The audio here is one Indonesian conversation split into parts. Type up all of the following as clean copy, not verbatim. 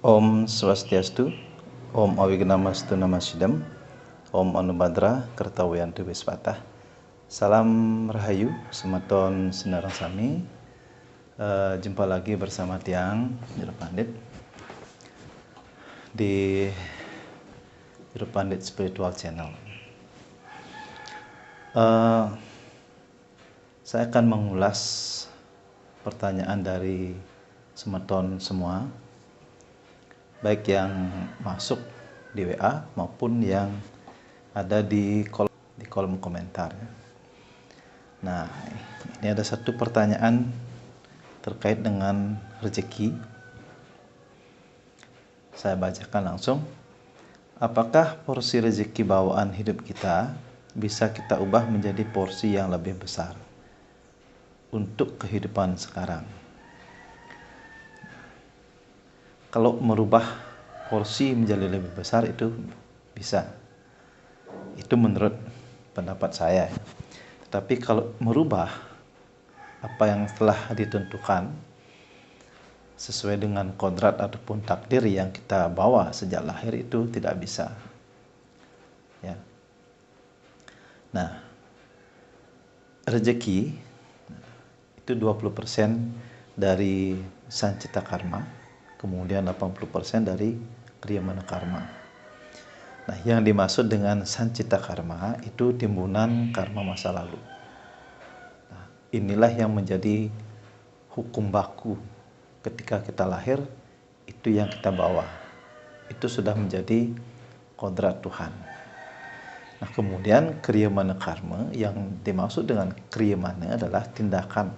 Om Swastiastu, Om Awignamastu Namasidam, Om Anubhadra Kertawiyantu Wiswata. Salam Rahayu, Sematon Sinarang Sami. Jumpa lagi bersama Tiang Jero Pandit di Jero Pandit Spiritual Channel. Saya akan mengulas pertanyaan dari Sematon semua, baik yang masuk di WA maupun yang ada di kolom komentar. Nah, ini ada satu pertanyaan terkait dengan rezeki. Saya bacakan langsung. Apakah porsi rezeki bawaan hidup kita bisa kita ubah menjadi porsi yang lebih besar untuk kehidupan sekarang? Kalau merubah porsi menjadi lebih besar itu bisa. Itu menurut pendapat saya. Tetapi kalau merubah apa yang telah ditentukan sesuai dengan kodrat ataupun takdir yang kita bawa sejak lahir itu tidak bisa. Ya. Nah, rezeki itu 20% dari sancita karma. Kemudian 80% dari kriyamana karma. Nah, yang dimaksud dengan sancita karma itu timbunan karma masa lalu. Nah, inilah yang menjadi hukum baku ketika kita lahir, itu yang kita bawa. Itu sudah menjadi kodrat Tuhan. Nah, kemudian kriyamana karma, yang dimaksud dengan kriyamana adalah tindakan.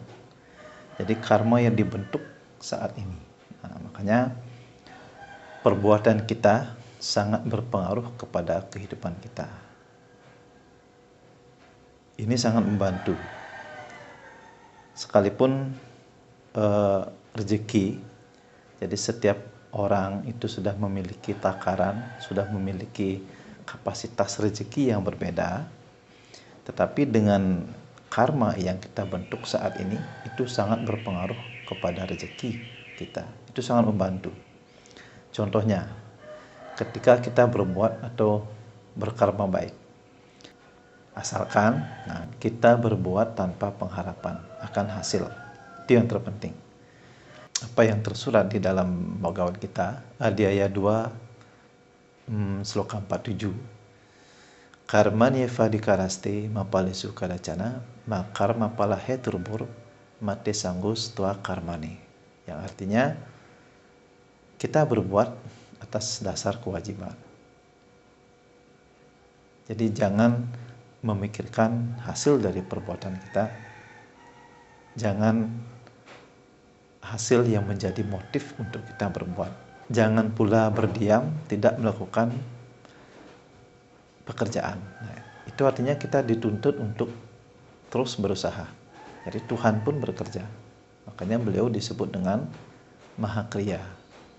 Jadi karma yang dibentuk saat ini. Nah, makanya perbuatan kita sangat berpengaruh kepada kehidupan kita. Ini sangat membantu. Sekalipun rezeki, jadi setiap orang itu sudah memiliki takaran, sudah memiliki kapasitas rezeki yang berbeda, tetapi dengan karma yang kita bentuk saat ini itu sangat berpengaruh kepada rezeki kita. Itu sangat membantu. Contohnya, ketika kita berbuat atau berkarma baik, asalkan kita berbuat tanpa pengharapan akan hasil, itu yang terpenting. Apa yang tersurat di dalam Bhagavad Gita, Adhyaya 2, sloka 47, Karmanye vadikaraste mapalesu kadacana makarma palahe turbur mate sanggus tua karmane, yang artinya kita berbuat atas dasar kewajiban. Jadi jangan memikirkan hasil dari perbuatan kita. Jangan hasil yang menjadi motif untuk kita berbuat. Jangan pula berdiam, tidak melakukan pekerjaan. Nah, itu artinya kita dituntut untuk terus berusaha. Jadi Tuhan pun bekerja. Makanya beliau disebut dengan Maha Kriya,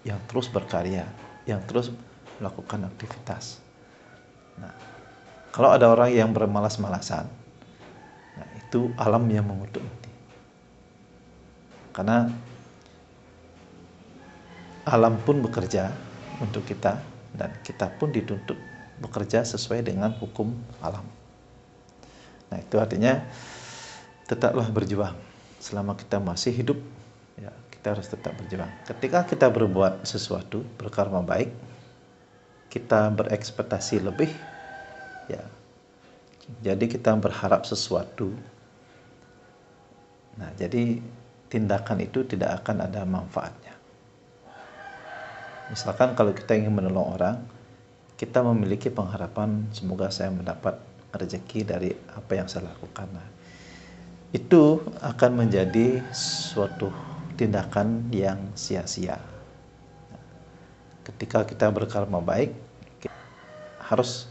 yang terus berkarya, yang terus melakukan aktivitas. Nah, kalau ada orang yang bermalas-malasan, nah itu alam yang mengutuk. Karena alam pun bekerja untuk kita, dan kita pun dituntut bekerja sesuai dengan hukum alam. Nah, itu artinya tetaplah berjuang selama kita masih hidup. Ya, kita harus tetap berjuang. Ketika kita berbuat sesuatu, berkarma baik, kita berekspektasi lebih, ya. Jadi kita berharap sesuatu. Nah, jadi tindakan itu tidak akan ada manfaatnya. Misalkan kalau kita ingin menolong orang, kita memiliki pengharapan semoga saya mendapat rezeki dari apa yang saya lakukan. Nah, itu akan menjadi suatu tindakan yang sia-sia. Ketika kita berkarma baik, kita harus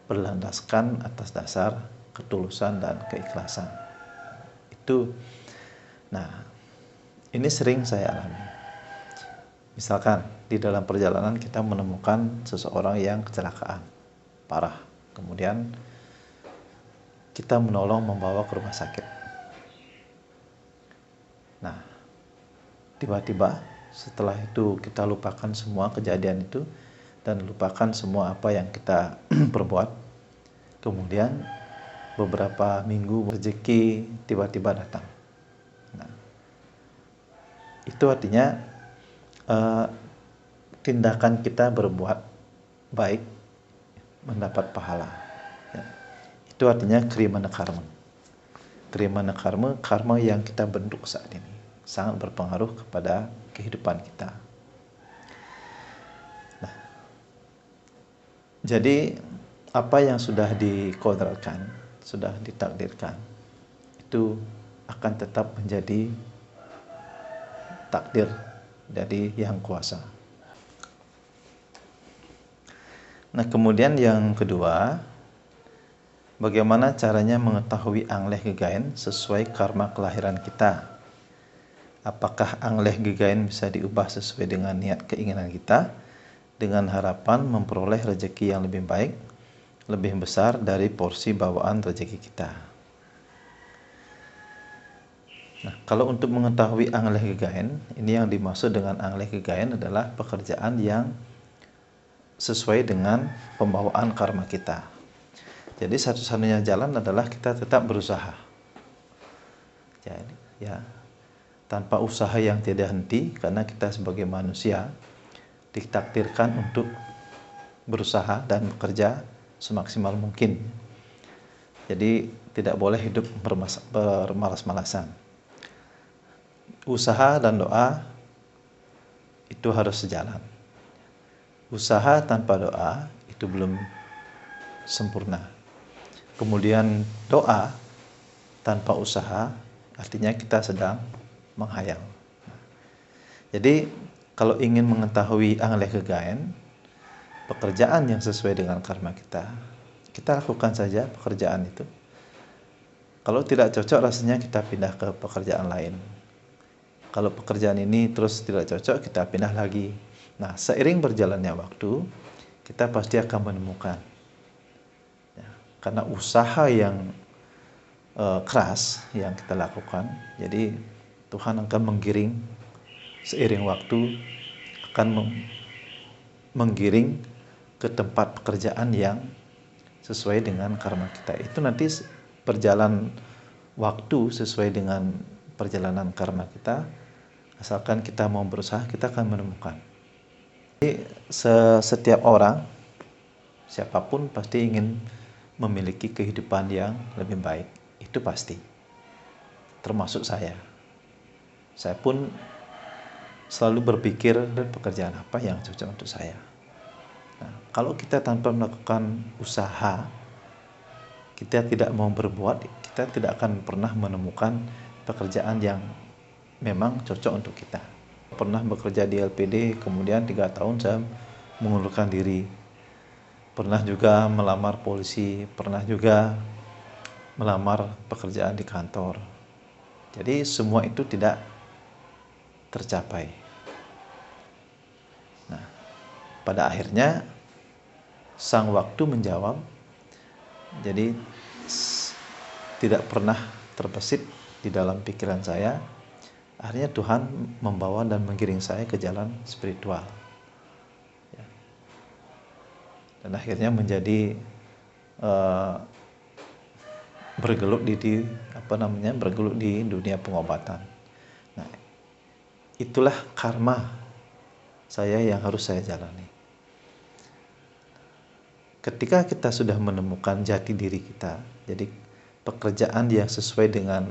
berlandaskan atas dasar ketulusan dan keikhlasan. Itu, nah, ini sering saya alami. Misalkan di dalam perjalanan kita menemukan seseorang yang kecelakaan parah, kemudian kita menolong membawa ke rumah sakit. Nah, tiba-tiba Setelah itu kita lupakan semua kejadian itu dan lupakan semua apa yang kita perbuat. Kemudian beberapa minggu rezeki tiba-tiba datang. Nah, itu artinya tindakan kita berbuat baik mendapat pahala. Ya. Itu artinya Kriyamana karma. Kriyamana karma, karma yang kita bentuk saat ini sangat berpengaruh kepada kehidupan kita. Nah, jadi apa yang sudah dikodrarkan, sudah ditakdirkan, itu akan tetap menjadi takdir dari Yang Kuasa. Nah, kemudian yang kedua, bagaimana caranya mengetahui angleh gegayen sesuai karma kelahiran kita? Apakah angleh gegayen bisa diubah sesuai dengan niat keinginan kita dengan harapan memperoleh rezeki yang lebih baik, lebih besar dari porsi bawaan rezeki kita? Nah, kalau untuk mengetahui angleh gegayen, ini yang dimaksud dengan angleh gegayen adalah pekerjaan yang sesuai dengan pembawaan karma kita. Jadi satu-satunya jalan adalah kita tetap berusaha. Jadi, ya, tanpa usaha yang tidak henti, karena kita sebagai manusia ditakdirkan untuk berusaha dan bekerja semaksimal mungkin. Jadi tidak boleh hidup bermalas-malasan. Usaha dan doa itu harus sejalan. Usaha tanpa doa itu belum sempurna. Kemudian doa tanpa usaha artinya kita sedang menghayal. Jadi kalau ingin mengetahui angleh gegayen, pekerjaan yang sesuai dengan karma kita, kita lakukan saja pekerjaan itu. Kalau tidak cocok rasanya kita pindah ke pekerjaan lain. Kalau pekerjaan ini terus tidak cocok, kita pindah lagi. Nah, seiring berjalannya waktu, kita pasti akan menemukan. Ya, karena usaha yang keras yang kita lakukan, jadi Tuhan akan menggiring seiring waktu, akan menggiring ke tempat pekerjaan yang sesuai dengan karma kita. Itu nanti berjalan waktu sesuai dengan perjalanan karma kita. Asalkan kita mau berusaha, kita akan menemukan. Jadi, setiap orang, siapapun pasti ingin memiliki kehidupan yang lebih baik. Itu pasti. Termasuk saya. Saya pun selalu berpikir pekerjaan apa yang cocok untuk saya. Nah, kalau kita tanpa melakukan usaha, kita tidak mau berbuat, kita tidak akan pernah menemukan pekerjaan yang memang cocok untuk kita. Pernah bekerja di LPD, kemudian 3 tahun saya mengundurkan diri. Pernah juga melamar polisi, pernah juga melamar pekerjaan di kantor. Jadi semua itu tidak tercapai. Nah, pada akhirnya sang waktu menjawab. Jadi tidak pernah terbesit di dalam pikiran saya. Akhirnya Tuhan membawa dan menggiring saya ke jalan spiritual. Ya. Dan akhirnya menjadi bergelut di dunia pengobatan. Nah, itulah karma saya yang harus saya jalani. Ketika kita sudah menemukan jati diri kita, jadi pekerjaan yang sesuai dengan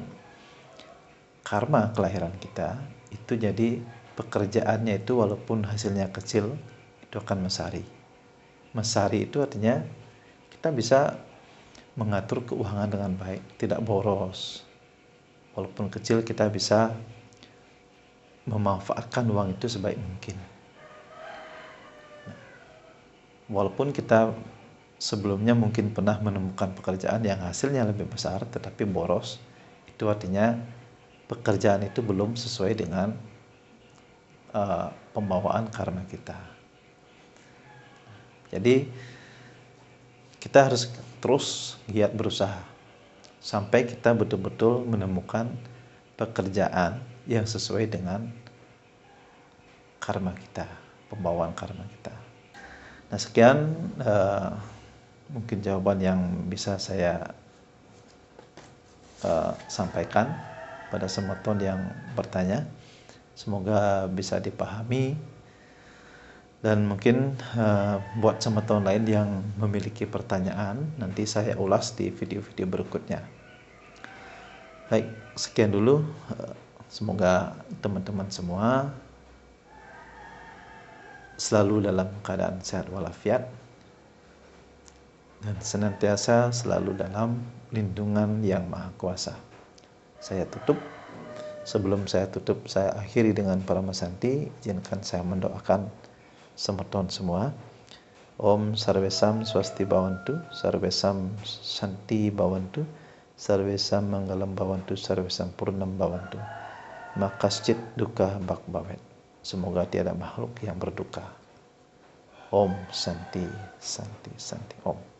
karma kelahiran kita, itu jadi pekerjaannya itu walaupun hasilnya kecil, itu akan mesari. Mesari itu artinya kita bisa mengatur keuangan dengan baik, tidak boros. Walaupun kecil, kita bisa memanfaatkan uang itu sebaik mungkin. Nah, walaupun kita sebelumnya mungkin pernah menemukan pekerjaan yang hasilnya lebih besar tetapi boros, itu artinya pekerjaan itu belum sesuai dengan pembawaan karma kita. Jadi kita harus terus giat berusaha sampai kita betul-betul menemukan pekerjaan yang sesuai dengan karma kita, pembawaan karma kita. Nah, sekian mungkin jawaban yang bisa saya sampaikan pada semua teman yang bertanya. Semoga bisa dipahami, dan mungkin buat semua teman lain yang memiliki pertanyaan, nanti saya ulas di video-video berikutnya. Baik, sekian dulu. Semoga teman-teman semua selalu dalam keadaan sehat walafiat dan senantiasa selalu dalam lindungan Yang Maha Kuasa. Saya tutup. Sebelum saya tutup, saya akhiri dengan Paramasanti. Izinkan saya mendoakan teman-teman semua. Om Sarvesam Swasti Bhavantu, Sarvesam Santi Bhavantu, Sarvesam Manggalam Bhavantu, Sarvesam Purnam Bhavantu. Makascit dukkha bhak bhavet. Semoga tiada makhluk yang berduka. Om Santi, Santi, Santi. Om.